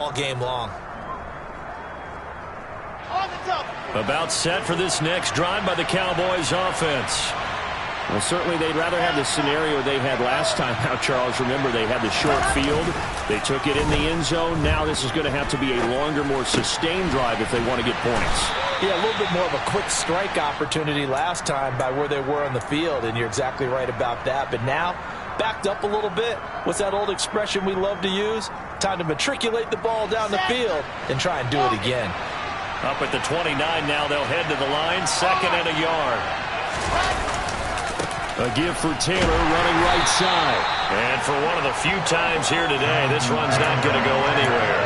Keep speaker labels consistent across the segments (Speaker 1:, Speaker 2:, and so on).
Speaker 1: all game long.
Speaker 2: About set for this next drive by the Cowboys offense.
Speaker 3: Well, certainly they'd rather have the scenario they had last time out, Charles. Remember, they had the short field. They took it in the end zone. Now this is going to have to be a longer, more sustained drive if they want to get points.
Speaker 1: Yeah, a little bit more of a quick strike opportunity last time by where they were on the field, and you're exactly right about that. But now, backed up a little bit. What's that old expression we love to use? Time to matriculate the ball down the field and try and do it again.
Speaker 2: Up at the 29 now, they'll head to the line, 2nd and a yard. A give for Taylor running right side. And for one of the few times here today, this run's not going to go anywhere.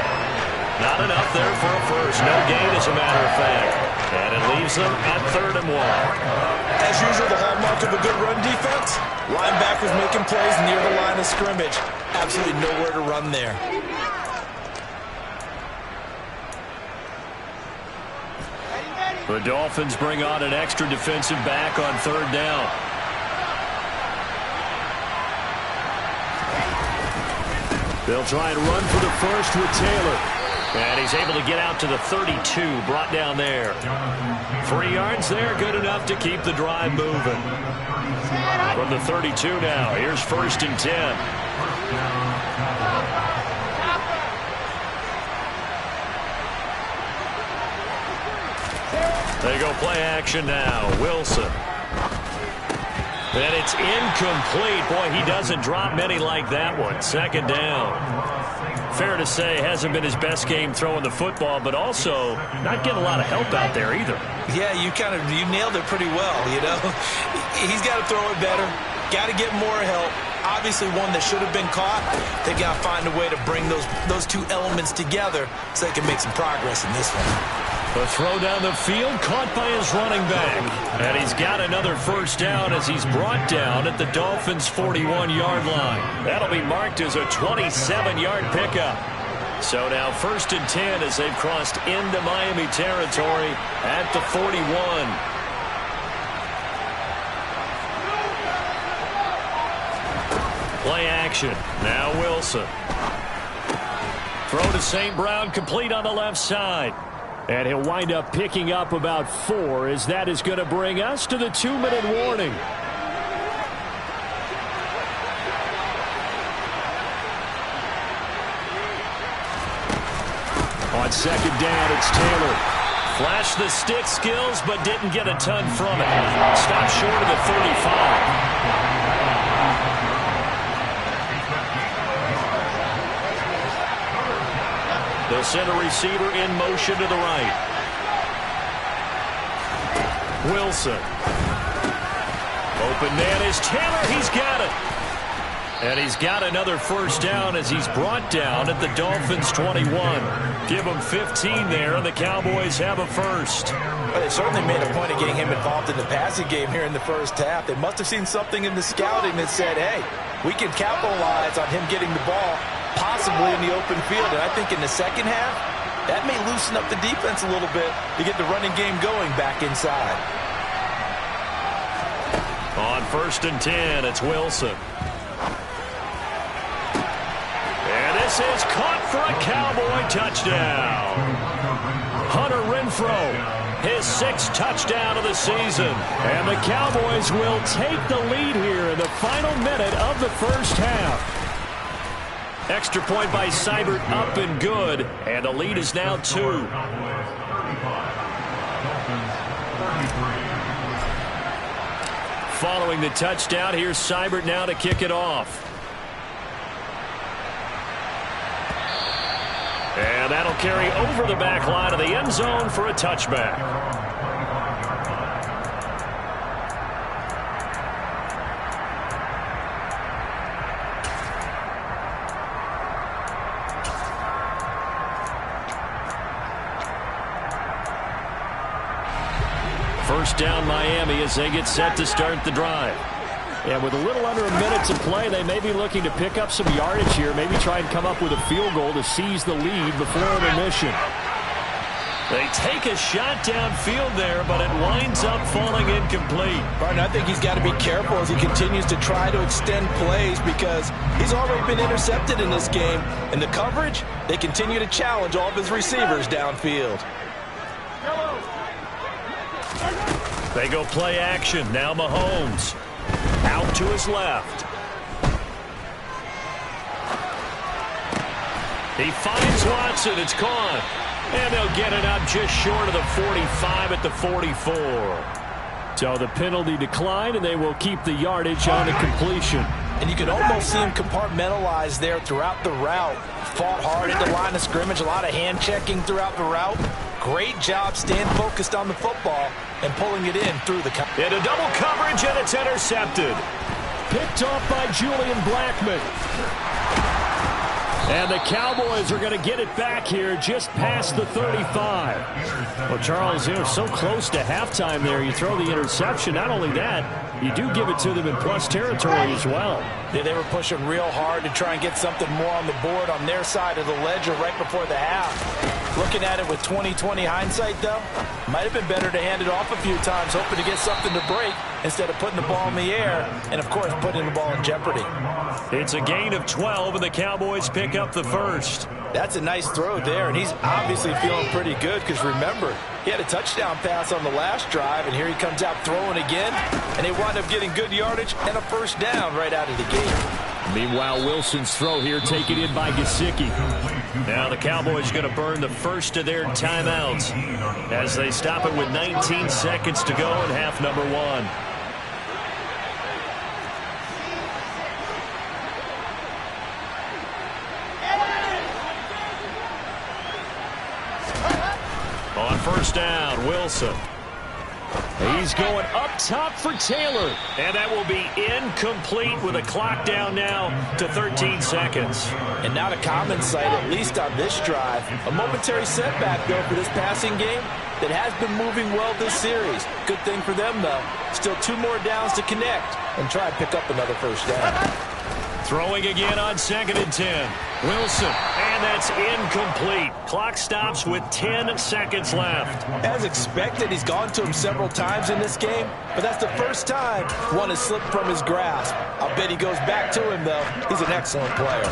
Speaker 2: Not enough there for a first. No gain, as a matter of fact. And it leaves them at 3rd and 1.
Speaker 1: As usual, the hallmark of a good run defense, linebackers making plays near the line of scrimmage. Absolutely nowhere to run there.
Speaker 2: The Dolphins bring on an extra defensive back on 3rd down. They'll try and run for the first with Taylor. And he's able to get out to the 32, brought down there. 3 yards there, good enough to keep the drive moving. From the 32 now, here's 1st and 10. They go play action now. Wilson. And it's incomplete. Boy, he doesn't drop many like that one. 2nd down. Fair to say, hasn't been his best game throwing the football, but also not getting a lot of help out there either.
Speaker 1: Yeah, you nailed it pretty well, you know. He's got to throw it better. Got to get more help. Obviously one that should have been caught. They got to find a way to bring those two elements together so they can make some progress in this one.
Speaker 2: A throw down the field, caught by his running back. And he's got another 1st down as he's brought down at the Dolphins' 41-yard line. That'll be marked as a 27-yard pickup. So now 1st and 10 as they've crossed into Miami territory at the 41. Play action. Now Wilson. Throw to St. Brown, complete on the left side. And he'll wind up picking up about 4 as that is going to bring us to the 2-minute warning. On 2nd down, it's Taylor. Flashed the stick skills, but didn't get a ton from it. Stopped short of the 35. They'll send a receiver in motion to the right. Wilson. Open man is Taylor. He's got it. And he's got another 1st down as he's brought down at the Dolphins' 21. Give him 15 there, and the Cowboys have a first.
Speaker 1: Well, they certainly made a point of getting him involved in the passing game here in the first half. They must have seen something in the scouting that said, hey, we can capitalize on him getting the ball, possibly in the open field. And I think in the second half, that may loosen up the defense a little bit to get the running game going back inside.
Speaker 2: On 1st and 10, it's Wilson. And this is caught for a Cowboy touchdown. Hunter Renfrow, his 6th touchdown of the season. And the Cowboys will take the lead here in the final minute of the first half. Extra point by Seibert, up and good. And the lead is now 2. Following the touchdown, here's Seibert now to kick it off. And that'll carry over the back line of the end zone for a touchback. First down Miami as they get set to start the drive. And with a little under a minute to play, they may be looking to pick up some yardage here, maybe try and come up with a field goal to seize the lead before intermission. They take a shot downfield there, but it winds up falling incomplete.
Speaker 1: Martin, I think he's got to be careful as he continues to try to extend plays because he's already been intercepted in this game. And the coverage, they continue to challenge all of his receivers downfield.
Speaker 2: They go play action. Now Mahomes out to his left. He finds Watson. It's caught. And they'll get it up just short of the 45 at the 44. So the penalty declined, and they will keep the yardage on the completion.
Speaker 1: And you can almost see him compartmentalize there throughout the route. Fought hard at the line of scrimmage, a lot of hand checking throughout the route. Great job staying focused on the football and pulling it in through the coverage.
Speaker 2: And a double coverage, and it's intercepted.
Speaker 3: Picked off by Julian Blackmon. And the Cowboys are going to get it back here just past the 35. Well, Charles, they're so close to halftime there. You throw the interception. Not only that, you do give it to them in plus territory as well.
Speaker 1: Yeah, they were pushing real hard to try and get something more on the board on their side of the ledger right before the half. Looking at it with 20/20 hindsight, though, might have been better to hand it off a few times, hoping to get something to break instead of putting the ball in the air and, of course, putting the ball in jeopardy.
Speaker 2: It's a gain of 12, and the Cowboys pick up the first.
Speaker 1: That's a nice throw there, and he's obviously feeling pretty good because, remember, he had a touchdown pass on the last drive, and here he comes out throwing again, and they wind up getting good yardage and a first down right out of the gate.
Speaker 3: Meanwhile, Wilson's throw here taken in by Gesicki.
Speaker 2: Now the Cowboys going to burn the first of their timeouts as they stop it with 19 seconds to go in half number one. On first down, Wilson.
Speaker 3: He's going up top for Taylor.
Speaker 2: And that will be incomplete with a clock down now to 13 seconds.
Speaker 1: And not a common sight, at least on this drive. A momentary setback, though, for this passing game that has been moving well this series. Good thing for them, though. Still 2 more downs to connect and try and pick up another first down.
Speaker 2: Throwing again on 2nd and 10. Wilson, and that's incomplete. Clock stops with 10 seconds left.
Speaker 1: As expected, he's gone to him several times in this game, but that's the first time one has slipped from his grasp. I'll bet he goes back to him, though. He's an excellent player.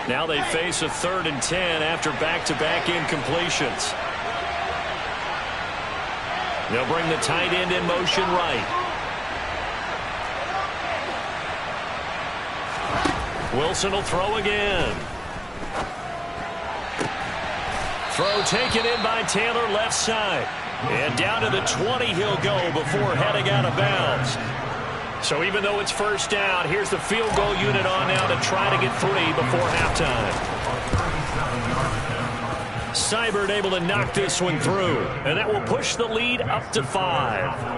Speaker 2: Now they face a 3rd and 10 after back-to-back incompletions. They'll bring the tight end in motion right. Wilson will throw again. Throw taken in by Taylor left side. And down to the 20 he'll go before heading out of bounds. So even though it's first down, here's the field goal unit on now to try to get 3 before halftime. Seibert able to knock this one through, and that will push the lead up to 5.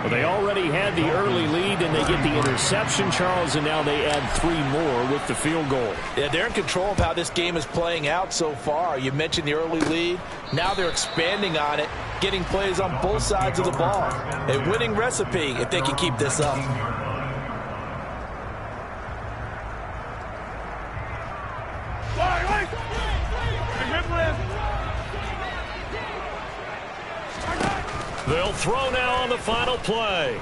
Speaker 2: Well, they already had the early lead, and they get the interception, Charles, and now they add 3 more with the field goal.
Speaker 1: Yeah, they're in control of how this game is playing out so far. You mentioned the early lead. Now they're expanding on it, getting plays on both sides of the ball. A winning recipe if they can keep this up.
Speaker 2: They'll throw now on the final play.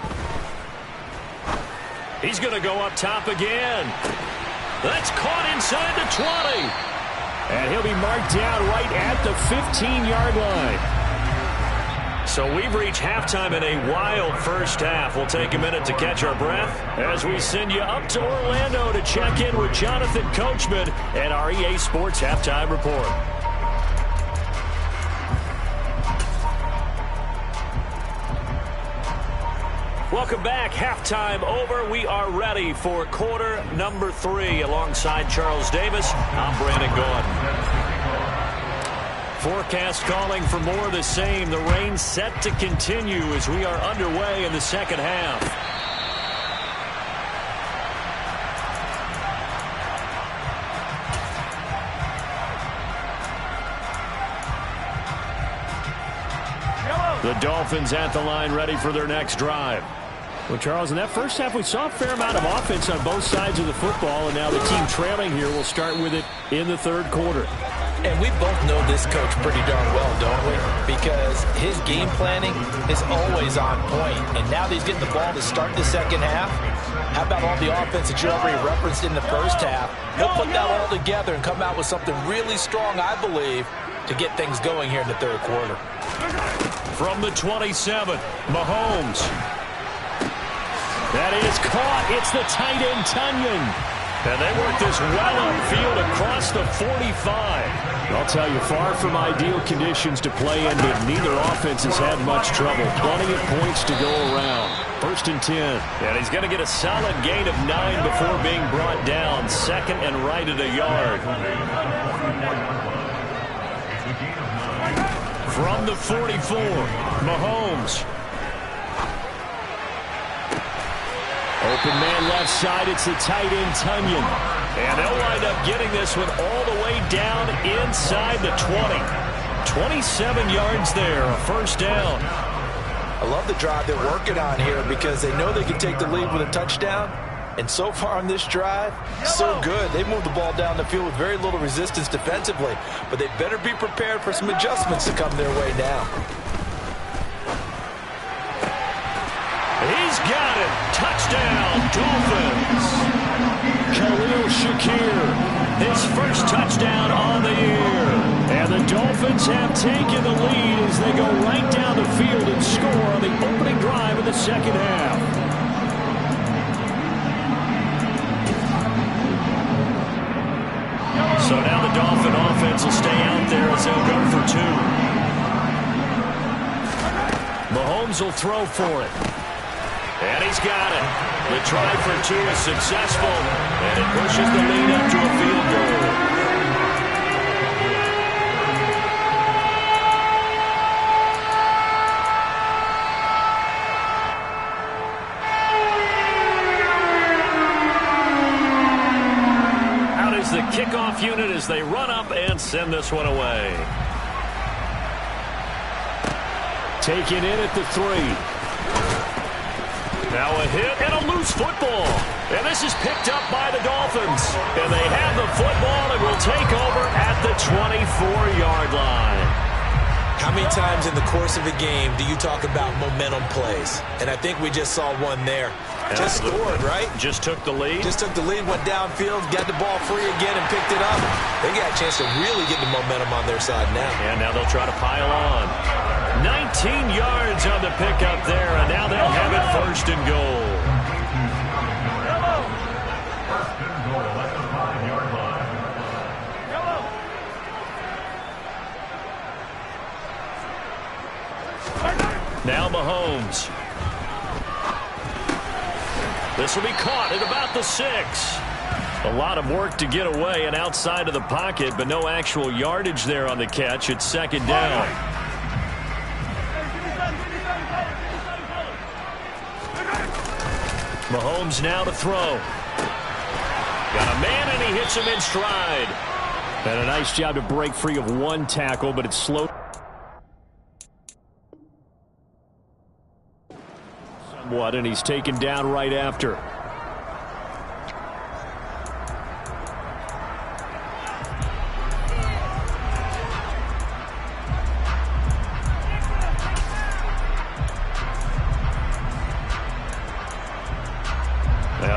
Speaker 2: He's going to go up top again. That's caught inside the 20.
Speaker 3: And he'll be marked down right at the 15-yard line.
Speaker 2: So we've reached halftime in a wild first half. We'll take a minute to catch our breath as we send you up to Orlando to check in with Jonathan Coachman and our EA Sports Halftime Report. Welcome back. Halftime over. We are ready for quarter number 3. Alongside Charles Davis, I'm Brandon Gordon. Forecast calling for more of the same. The rain set to continue as we are underway in the second half. The Dolphins at the line ready for their next drive.
Speaker 3: Well, Charles, in that first half, we saw a fair amount of offense on both sides of the football, and now the team trailing here will start with it in the third quarter.
Speaker 1: And we both know this coach pretty darn well, don't we? Because his game planning is always on point. And now that he's getting the ball to start the second half, how about all the offense that you already referenced in the first half? He'll put that all together and come out with something really strong, I believe, to get things going here in the third quarter.
Speaker 2: From the 27, Mahomes. That is caught. It's the tight end, Tunyon. And they work this well upfield across the 45.
Speaker 3: I'll tell you, far from ideal conditions to play in, but neither offense has had much trouble. Plenty of points to go around. First and 10.
Speaker 2: And he's going to get a solid gain of 9 before being brought down. Second and right at a yard. From the 44, Mahomes.
Speaker 3: Open man left side, it's the tight end, Tunyon.
Speaker 2: And they'll wind up getting this one all the way down inside the 20. 27 yards there, a first down.
Speaker 1: I love the drive they're working on here because they know they can take the lead with a touchdown. And so far on this drive, so good. They moved the ball down the field with very little resistance defensively. But they better be prepared for some adjustments to come their way now.
Speaker 2: He's got it. Touchdown, Dolphins.
Speaker 3: Khalil Shakir,
Speaker 2: his first touchdown on the year.
Speaker 3: And the Dolphins have taken the lead as they go right down the field and score on the opening drive of the second half.
Speaker 2: So now the Dolphin offense will stay out there as they'll go for 2. Mahomes will throw for it. And he's got it. The try for 2 is successful, and it pushes the lead up to a field goal. Out is the kickoff unit as they run up and send this one away.
Speaker 3: Taken in at the 3.
Speaker 2: Now a hit and a loose football. And this is picked up by the Dolphins. And they have the football and will take over at the 24-yard line.
Speaker 1: How many times in the course of a game do you talk about momentum plays? And I think we just saw one there. Just scored, right?
Speaker 2: Just took the lead.
Speaker 1: Just took the lead, went downfield, got the ball free again, and picked it up. They got a chance to really get the momentum on their side now.
Speaker 2: And now they'll try to pile on. 19 yards on the pickup there, and now they'll have it first and goal. Now Mahomes. This will be caught at about the 6. A lot of work to get away and outside of the pocket, but no actual yardage there on the catch. It's second down. Mahomes now to throw. Got a man, and he hits him in stride.
Speaker 3: And a nice job to break free of one tackle, but it's slow. Somewhat, and he's taken down right after.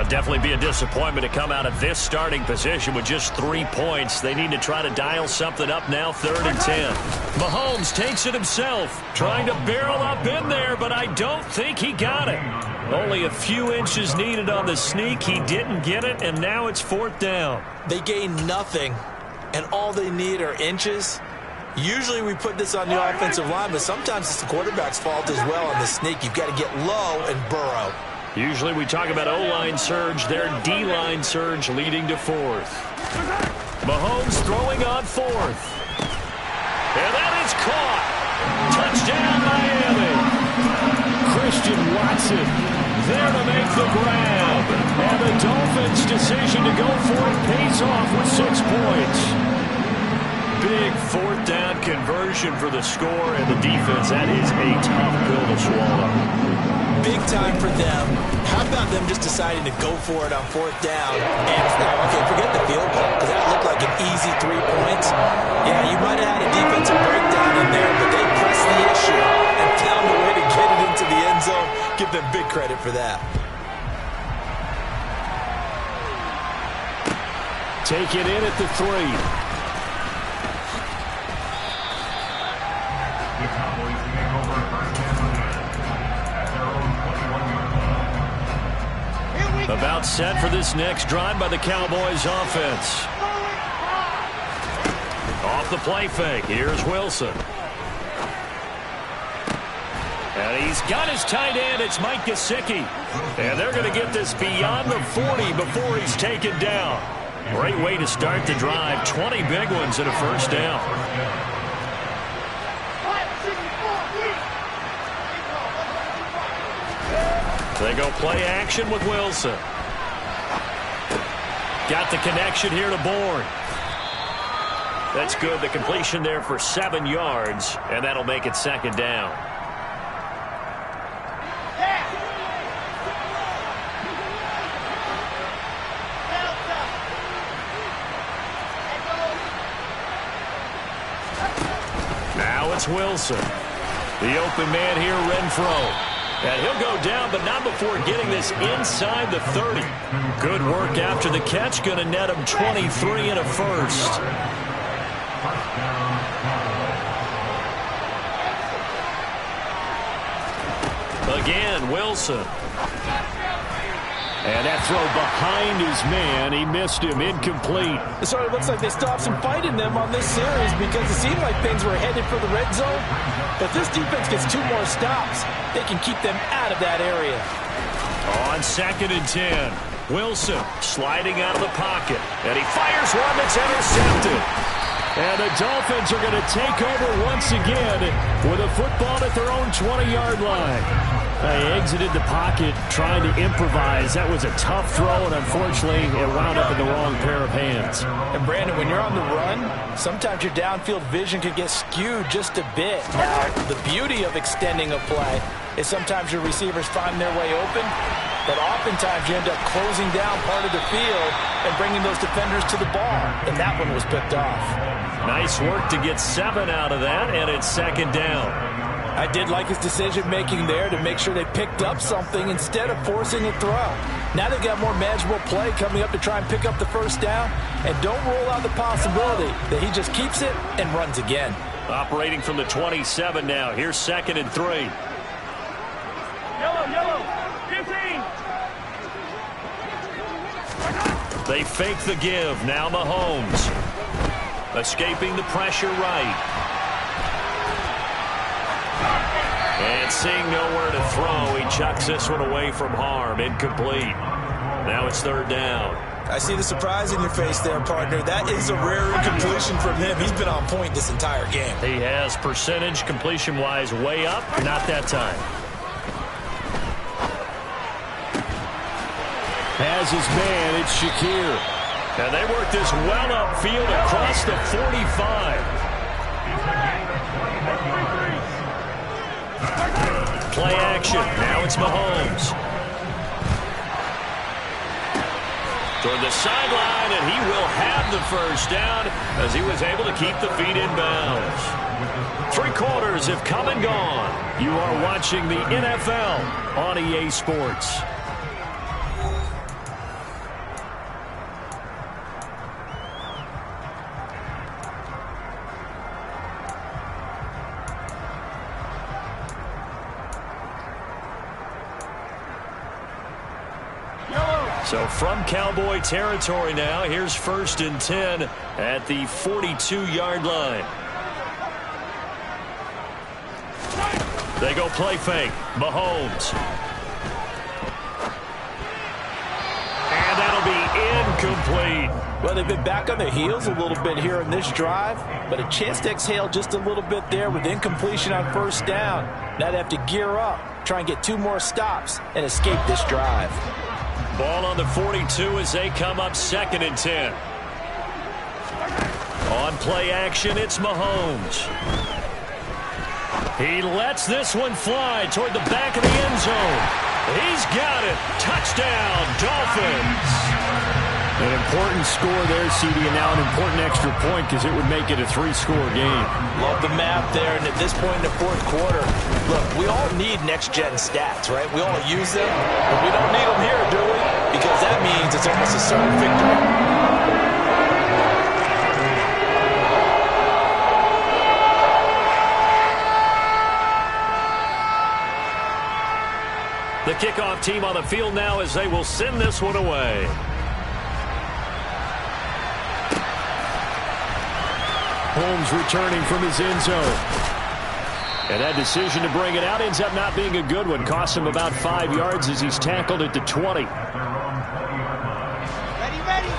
Speaker 2: Definitely be a disappointment to come out of this starting position with just 3 points. They need to try to dial something up now, 3rd and 10. Mahomes takes it himself, trying to barrel up in there, but I don't think he got it. Only a few inches needed on the sneak. He didn't get it, and now it's 4th down.
Speaker 1: They gain nothing, and all they need are inches. Usually we put this on the offensive line, but sometimes it's the quarterback's fault as well on the sneak. You've got to get low and burrow.
Speaker 2: Usually we talk about O-line surge, their D-line surge leading to 4th. Mahomes throwing on 4th. And that is caught. Touchdown, Miami.
Speaker 3: Christian Watson there to make the grab. And the Dolphins' decision to go for it pays off with 6 points.
Speaker 2: Big 4th down conversion for the score, and the defense, that is a tough pill to swallow.
Speaker 1: big time for them. How about them just deciding to go for it on 4th down? And, okay, forget the field goal, because that looked like an easy 3 points. Yeah, you might have had a defensive breakdown in there, but they pressed the issue and found a way to get it into the end zone. Give them big credit for that.
Speaker 3: Take it in at the 3. About set for this next drive by the Cowboys offense. Off the play fake. Here's Wilson. And he's got his tight end. It's Mike Gesicki. And they're going to get this beyond the 40 before he's taken down. Great way to start the drive. 20 big ones and a first down. They go play action with Wilson. Got the connection here to Bourne. That's good. The completion there for 7 yards, and that'll make it 2nd down. Now it's Wilson. The open man here, Renfro. And he'll go down, but not before getting this inside the 30. Good work after the catch. Going to net him 23 and a first. Again, Wilson. And that throw behind his man. He missed him. Incomplete.
Speaker 1: So it looks like they still have some fight in them on this series because it seemed like things were headed for the red zone. But this defense gets 2 more stops. They can keep them out of that area.
Speaker 3: On 2nd and 10. Wilson sliding out of the pocket. And he fires one that's intercepted. And the Dolphins are going to take over once again with a football at their own 20-yard line. They exited the pocket trying to improvise. That was a tough throw, and unfortunately, it wound up in the wrong pair of hands.
Speaker 1: And, Brandon, when you're on the run, sometimes your downfield vision can get skewed just a bit. Now, the beauty of extending a play is sometimes your receivers find their way open, but oftentimes you end up closing down part of the field and bringing those defenders to the ball, and that one was picked off.
Speaker 3: Nice work to get 7 out of that, and it's 2nd down.
Speaker 1: I did like his decision-making there to make sure they picked up something instead of forcing a throw. Now they've got more manageable play coming up to try and pick up the first down, and don't rule out the possibility that he just keeps it and runs again.
Speaker 3: Operating from the 27 now. Here's 2nd and 3.
Speaker 4: Yellow, 15.
Speaker 3: They fake the give. Now Mahomes. Escaping the pressure right. And seeing nowhere to throw, he chucks this one away from harm. Incomplete. Now it's 3rd down.
Speaker 1: I see the surprise in your face there, partner. That is a rare incompletion from him. He's been on point this entire game.
Speaker 3: He has percentage completion-wise way up. Not that time. Has his man. It's Shakir. And they work this well upfield across the 45. Play action. Now it's Mahomes. Toward the sideline, and he will have the first down as he was able to keep the feet in bounds. 3 quarters have come and gone. You are watching the NFL on EA Sports. So from Cowboy territory now, here's 1st and 10 at the 42-yard line. They go play fake. Mahomes. And that'll be incomplete.
Speaker 1: Well, they've been back on their heels a little bit here in this drive, but a chance to exhale just a little bit there with incompletion on 1st down. Now they have to gear up, try and get 2 more stops, and escape this drive.
Speaker 3: Ball on the 42 as they come up 2nd and 10. On play action, it's Mahomes.
Speaker 2: He lets this one fly toward the back of the end zone. He's got it. Touchdown, Dolphins.
Speaker 3: An important score there, CD, and now an important extra point because it would make it a 3-score game.
Speaker 1: Love the math there, and at this point in the fourth quarter, look, we all need next-gen stats, right? We all use them, but we don't need them here, do we? Because that means it's almost a certain victory.
Speaker 2: The kickoff team on the field now as they will send this one away.
Speaker 3: Holmes returning from his end zone. And that decision to bring it out ends up not being a good one. Cost him about 5 yards as he's tackled at the 20.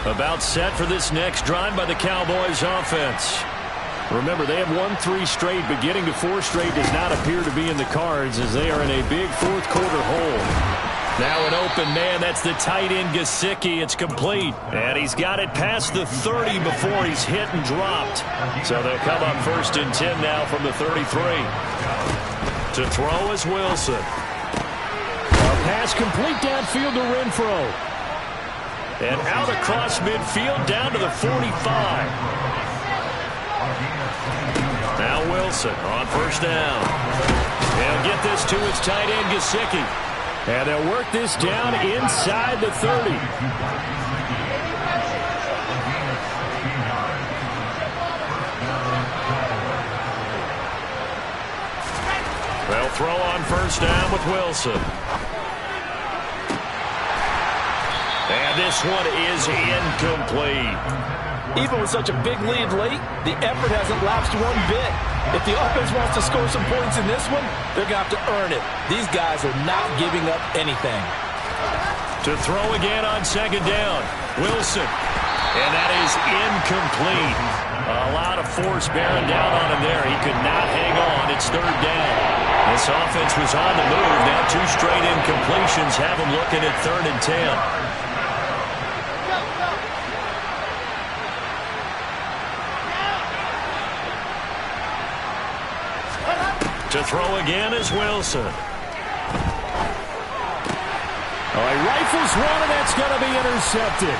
Speaker 2: About set for this next drive by the Cowboys offense.
Speaker 3: Remember, they have won 3 straight, but getting to 4 straight does not appear to be in the cards as they are in a big fourth quarter hole.
Speaker 2: Now an open man. That's the tight end, Gesicki. It's complete. And he's got it past the 30 before he's hit and dropped. So they'll come up 1st and 10 now from the 33. To throw is Wilson.
Speaker 3: A pass complete downfield to Renfro.
Speaker 2: And out across midfield down to the 45. Now Wilson on 1st down. He'll get this to his tight end, Gesicki.
Speaker 3: And they'll work this down inside the 30.
Speaker 2: They'll throw on 1st down with Wilson. And this one is incomplete.
Speaker 1: Even with such a big lead late, the effort hasn't lapsed one bit. If the offense wants to score some points in this one, they're going to have to earn it. These guys are not giving up anything.
Speaker 2: To throw again on 2nd down, Wilson. And that is incomplete. A lot of force bearing down on him there. He could not hang on. It's 3rd down. This offense was on the move. Now 2 straight incompletions have them looking at 3rd and 10. To throw again is Wilson.
Speaker 3: Oh, he rifles one, and that's going to be intercepted.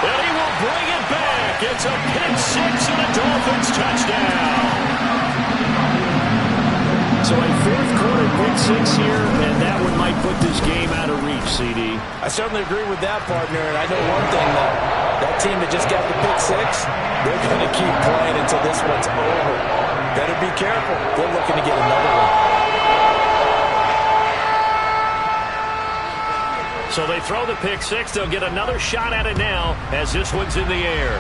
Speaker 2: And he will bring it back. It's a pick 6 and a Dolphins touchdown.
Speaker 3: So a fourth quarter pick 6 here, and that one might put this game out of reach, CD.
Speaker 1: I certainly agree with that, partner, and I know one thing, that team that just got the pick 6, they're going to keep playing until this one's over. Better be careful. They're looking to get another one.
Speaker 2: So they throw the pick 6. They'll get another shot at it now as this one's in the air.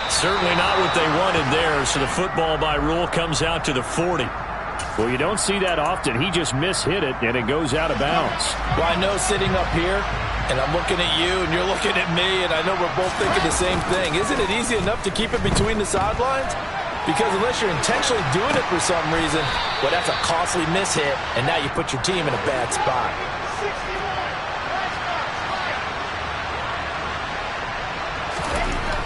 Speaker 2: Certainly not what they wanted there, so the football by rule comes out to the 40.
Speaker 3: Well, you don't see that often. He just mishit it, and it goes out of bounds.
Speaker 1: Well, I know sitting up here, and I'm looking at you, and you're looking at me, and I know we're both thinking the same thing. Isn't it easy enough to keep it between the sidelines? Because unless you're intentionally doing it for some reason, well, that's a costly mishit, and now you put your team in a bad spot.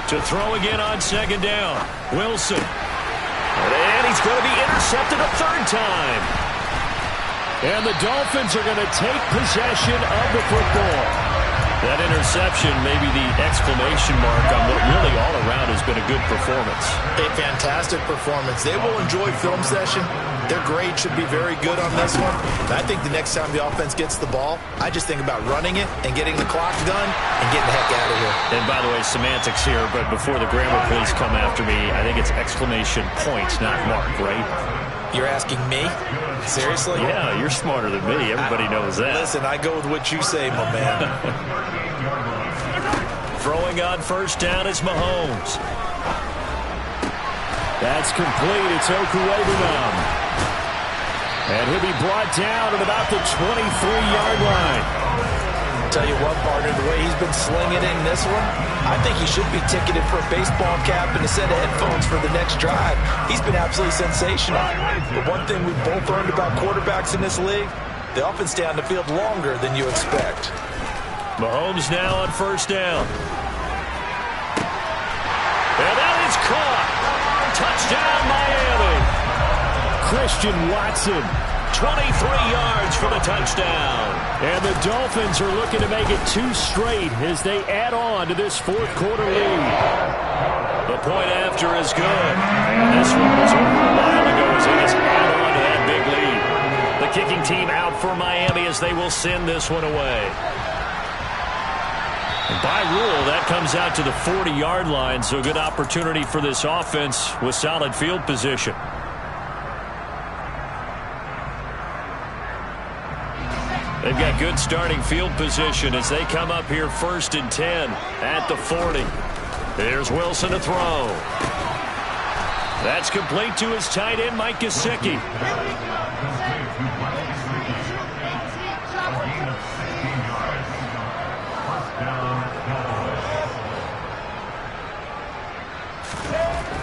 Speaker 2: To throw again on 2nd down, Wilson. And he's going to be intercepted a 3rd time.
Speaker 3: And the Dolphins are going to take possession of the football.
Speaker 2: That interception may be the exclamation mark on what really all around has been a good performance.
Speaker 1: A fantastic performance. They will enjoy film session. Their grade should be very good on this one. And I think the next time the offense gets the ball, I just think about running it and getting the clock done and getting the heck out of here.
Speaker 2: And by the way, semantics here, but before the grammar police come after me, I think it's exclamation point, not mark, right?
Speaker 1: You're asking me? Seriously?
Speaker 2: Yeah, you're smarter than me. Everybody knows that.
Speaker 1: Listen, I go with what you say, my man.
Speaker 2: Throwing on 1st down is Mahomes.
Speaker 3: That's complete. It's Okuwebunam. And he'll be brought down at about the 23-yard line.
Speaker 1: Tell you what, partner, the way he's been slinging it in this one, I think he should be ticketed for a baseball cap and a set of headphones for the next drive. He's been absolutely sensational. But one thing we've both learned about quarterbacks in this league, they often stay on the field longer than you expect.
Speaker 2: Mahomes now on 1st down. caught. Touchdown, Miami.
Speaker 3: Christian Watson.
Speaker 2: 23 yards for the touchdown.
Speaker 3: And the Dolphins are looking to make it 2 straight as they add on to this fourth quarter lead.
Speaker 2: The point after is good. And this one was over a while ago as they just add on to that big lead. The kicking team out for Miami as they will send this one away. And by rule, that comes out to the 40-yard line, so a good opportunity for this offense with solid field position. They've got good starting field position as they come up here 1st and 10 at the 40. Here's Wilson to throw. That's complete to his tight end, Mike Gesicki.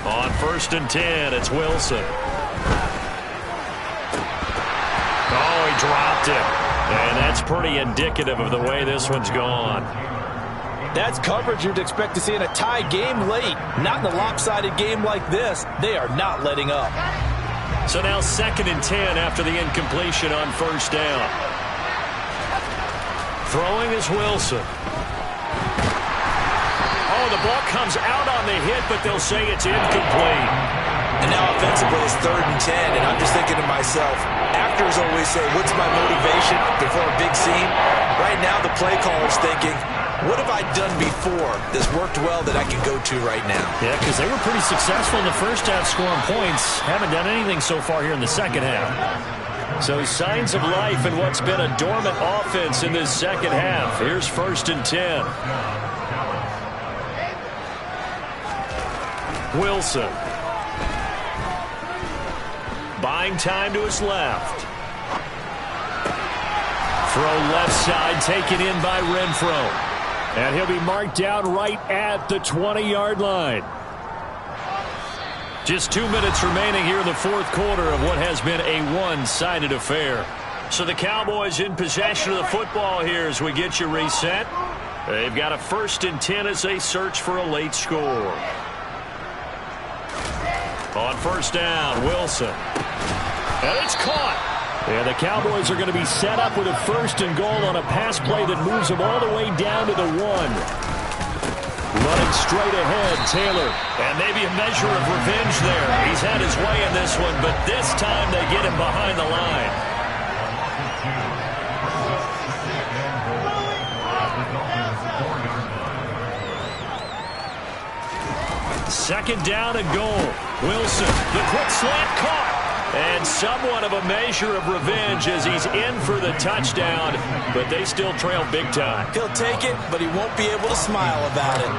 Speaker 2: On 1st and 10, it's Wilson. Oh, he dropped it. And that's pretty indicative of the way this one's gone.
Speaker 1: That's coverage you'd expect to see in a tie game late. Not in a lopsided game like this. They are not letting up.
Speaker 2: So now 2nd and 10 after the incompletion on 1st down. Throwing is Wilson. Oh, the ball comes out on the hit, but they'll say it's incomplete.
Speaker 1: And now offensively it's 3rd and 10, and I'm just thinking to myself, actors always say, what's my motivation before a big scene? Right now the play caller's thinking, what have I done before that's worked well that I can go to right now?
Speaker 2: Yeah, because they were pretty successful in the first half scoring points. Haven't done anything so far here in the second half. So signs of life in what's been a dormant offense in this second half. Here's 1st and 10. Wilson. Buying time to his left. Throw left side taken in by Renfro.
Speaker 3: And he'll be marked down right at the 20-yard line.
Speaker 2: Just 2 minutes remaining here in the fourth quarter of what has been a one-sided affair. So the Cowboys in possession of the football here as we get you reset. They've got a 1st and 10 as they search for a late score. On 1st down, Wilson. And it's caught.
Speaker 3: And the Cowboys are going to be set up with a 1st and goal on a pass play that moves them all the way down to the 1. Running straight ahead, Taylor.
Speaker 2: And maybe a measure of revenge there. He's had his way in this one, but this time they get him behind the line. 2nd down and goal. Wilson, the quick slant caught. And somewhat of a measure of revenge as he's in for the touchdown, but they still trail big time.
Speaker 1: He'll take it, but he won't be able to smile about it.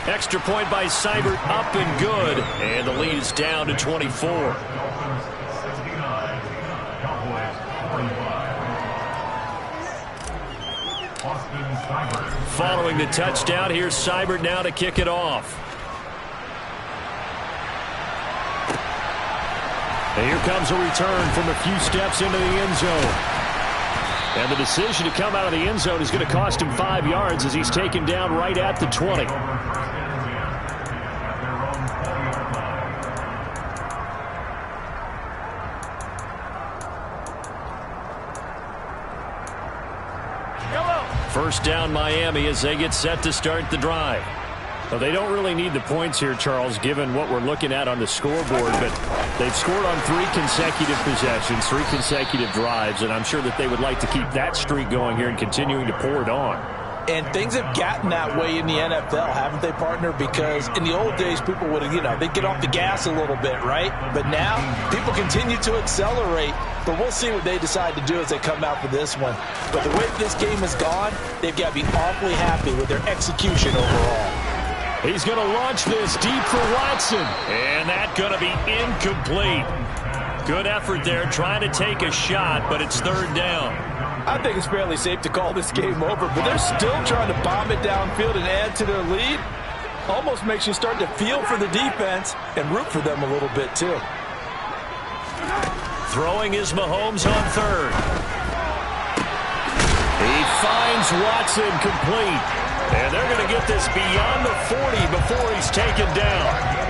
Speaker 2: Extra point by Seibert, up and good. And the lead is down to 24. Following the touchdown, here's Seibert now to kick it off.
Speaker 3: And here comes a return from a few steps into the end zone. And the decision to come out of the end zone is going to cost him 5 yards as he's taken down right at the 20.
Speaker 2: First down Miami as they get set to start the drive.
Speaker 3: Well, they don't really need the points here, Charles, given what we're looking at on the scoreboard, but they've scored on 3 consecutive possessions, 3 consecutive drives, and I'm sure that they would like to keep that streak going here and continuing to pour it on.
Speaker 1: And things have gotten that way in the NFL, haven't they, partner? Because in the old days, people would, they'd get off the gas a little bit, right? But now, people continue to accelerate. But we'll see what they decide to do as they come out for this one. But the way this game has gone, they've got to be awfully happy with their execution overall.
Speaker 3: He's going to launch this deep for Watson.
Speaker 2: And that's going to be incomplete. Good effort there, trying to take a shot, but it's 3rd down.
Speaker 1: I think it's fairly safe to call this game over, but they're still trying to bomb it downfield and add to their lead. Almost makes you start to feel for the defense and root for them a little bit, too.
Speaker 2: Throwing is Mahomes on 3rd.
Speaker 3: He finds Watson complete.
Speaker 2: And they're going to get this beyond the 40 before he's taken down.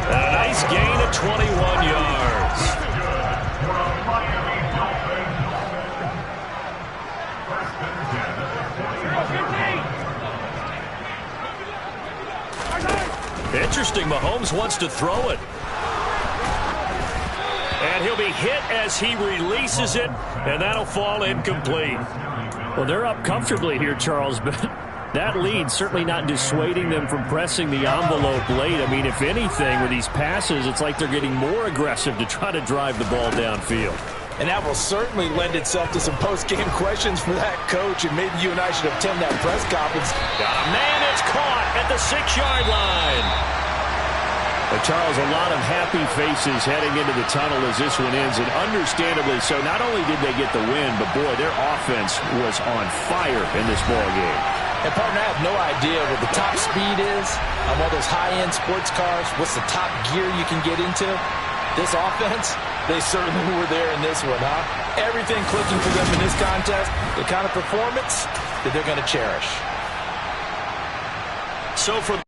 Speaker 2: And a nice gain of 21 yards. Interesting, Mahomes wants to throw it. And he'll be hit as he releases it, and that'll fall incomplete.
Speaker 3: Well, they're up comfortably here, Charles, but that lead certainly not dissuading them from pressing the envelope late. I mean, if anything, with these passes, it's like they're getting more aggressive to try to drive the ball downfield.
Speaker 1: And that will certainly lend itself to some post-game questions for that coach, and maybe you and I should attend that press conference.
Speaker 2: Got a man, it's caught at the 6-yard line.
Speaker 3: But Charles, a lot of happy faces heading into the tunnel as this one ends, and understandably so. Not only did they get the win, but boy, their offense was on fire in this ball game.
Speaker 1: And partner, I have no idea what the top speed is on one of those high-end sports cars. What's the top gear you can get into? This offense, they certainly were there in this one, huh? Everything clicking for them in this contest, the kind of performance that they're going to cherish.
Speaker 2: So for